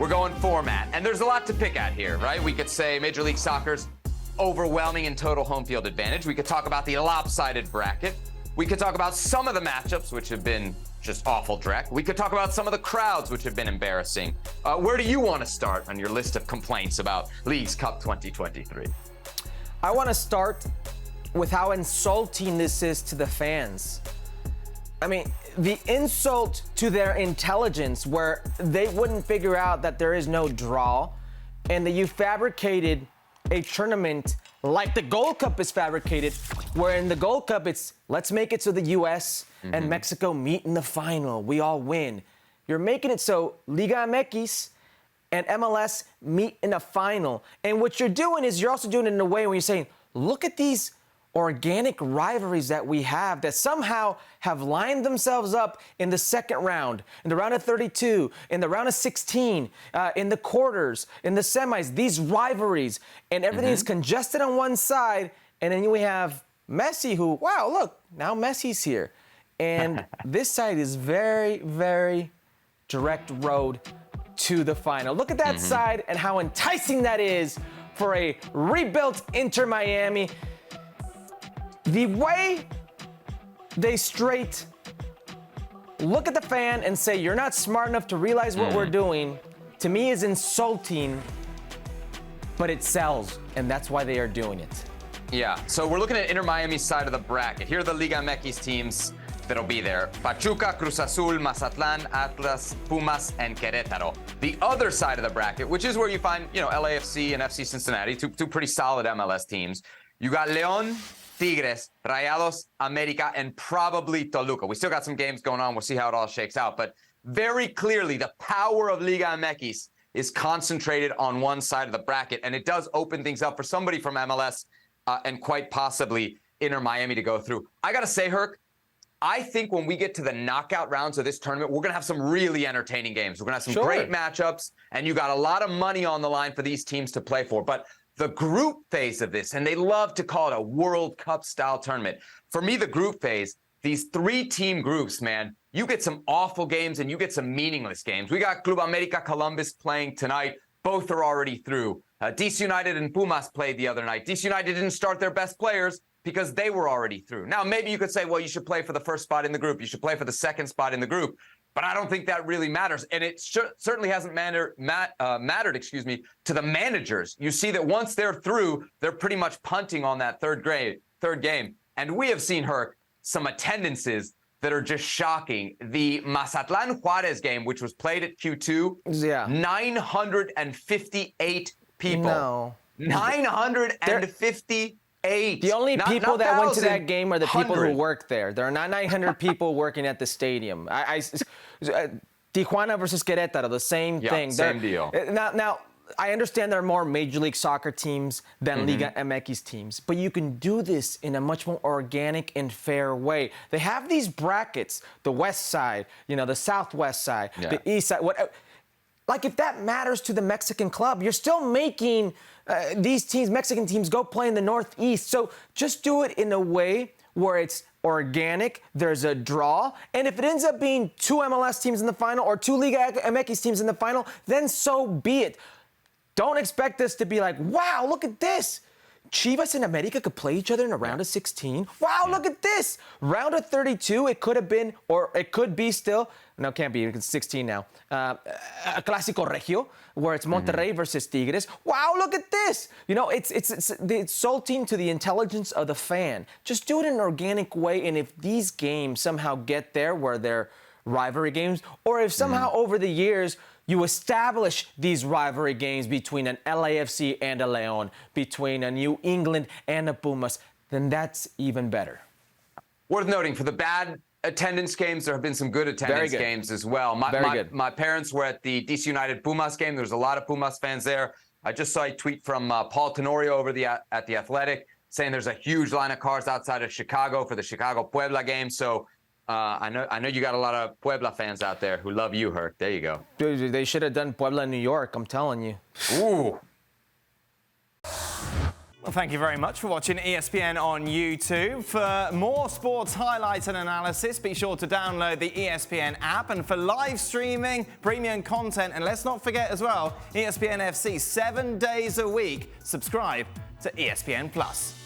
we're going format. And there's a lot to pick at here, right? We could say Major League Soccer's overwhelming and total home field advantage. We could talk about the lopsided bracket. We could talk about some of the matchups, which have been just awful dreck. We could talk about some of the crowds, which have been embarrassing. Where do you want to start on your list of complaints about Leagues Cup 2023? I want to start with how insulting this is to the fans. I mean, the insult to their intelligence, where they wouldn't figure out that there is no draw, and that you fabricated a tournament like the Gold Cup is fabricated, where in the Gold Cup it's let's make it so the US and Mexico meet in the final. We all win. You're making it so Liga MX and MLS meet in a final. And what you're doing is you're also doing it in a way where you're saying, look at these organic rivalries that we have that somehow have lined themselves up in the second round, in the round of 32, in the round of 16, in the quarters, in the semis, these rivalries, and everything is congested on one side, and then we have Messi who, wow, look, now Messi's here. And this side is very, very direct road to the final. Look at that side and how enticing that is for a rebuilt Inter Miami. The way they straight look at the fan and say, you're not smart enough to realize what we're doing, to me is insulting, but it sells, and that's why they are doing it. Yeah, so we're looking at Inter Miami's side of the bracket. Here are the Liga MX teams that'll be there. Pachuca, Cruz Azul, Mazatlán, Atlas, Pumas, and Querétaro. The other side of the bracket, which is where you find, LAFC and FC Cincinnati, two pretty solid MLS teams. You got León, Tigres, Rayados, América, and probably Toluca. We still got some games going on. We'll see how it all shakes out. But very clearly, the power of Liga MX is concentrated on one side of the bracket, and it does open things up for somebody from MLS and quite possibly Inter Miami to go through. I got to say, Herc, I think when we get to the knockout rounds of this tournament, we're going to have some really entertaining games. We're going to have some great matchups, and you got a lot of money on the line for these teams to play for. But the group phase of this, and they love to call it a World Cup-style tournament. For me, the group phase, these three-team groups, man, you get some awful games and you get some meaningless games. We got Club America Columbus playing tonight. Both are already through. DC United and Pumas played the other night. DC United didn't start their best players because they were already through. Now, maybe you could say, well, you should play for the first spot in the group. You should play for the second spot in the group. But I don't think that really matters. And it certainly hasn't mattered, to the managers. You see that once they're through, they're pretty much punting on that third game. And we have seen, Herc, some attendances that are just shocking. The Mazatlán Juárez game, which was played at Q2, 958 people. No. 958. The only people that went to that game are the people who 100. worked there. There are not 900 people working at the stadium. Tijuana versus Querétaro, the same thing. Same deal. Now, I understand there are more Major League Soccer teams than Liga MX teams, but you can do this in a much more organic and fair way. They have these brackets, the west side, the southwest side, the east side. Like, if that matters to the Mexican club, you're still making these teams, Mexican teams, go play in the Northeast. So just do it in a way where it's organic, there's a draw, and if it ends up being two MLS teams in the final or two Liga MX teams in the final, then so be it. Don't expect this to be like, wow, look at this. Chivas and America could play each other in a round of 16. Wow, look at this. Round of 32, it could have been, or it could be still, no, it can't be, it's 16 now. A Clásico Regio, where it's Monterrey versus Tigres. Wow, look at this. It's insulting to the intelligence of the fan. Just do it in an organic way, and if these games somehow get there where they're rivalry games, or if somehow over the years you establish these rivalry games between an LAFC and a León, between a New England and a Pumas, then that's even better. Worth noting, for the bad attendance games, there have been some good attendance games as well. My parents were at the DC United Pumas game. There's a lot of Pumas fans there. I just saw a tweet from Paul Tenorio over at the Athletic saying there's a huge line of cars outside of Chicago for the Chicago-Puebla game. So I know you got a lot of Puebla fans out there who love you, Herc. There you go. Dude, they should have done Puebla in New York, I'm telling you. Ooh. Well, thank you very much for watching ESPN on YouTube. For more sports highlights and analysis, be sure to download the ESPN app. And for live streaming, premium content, and let's not forget as well, ESPN FC 7 days a week. Subscribe to ESPN Plus.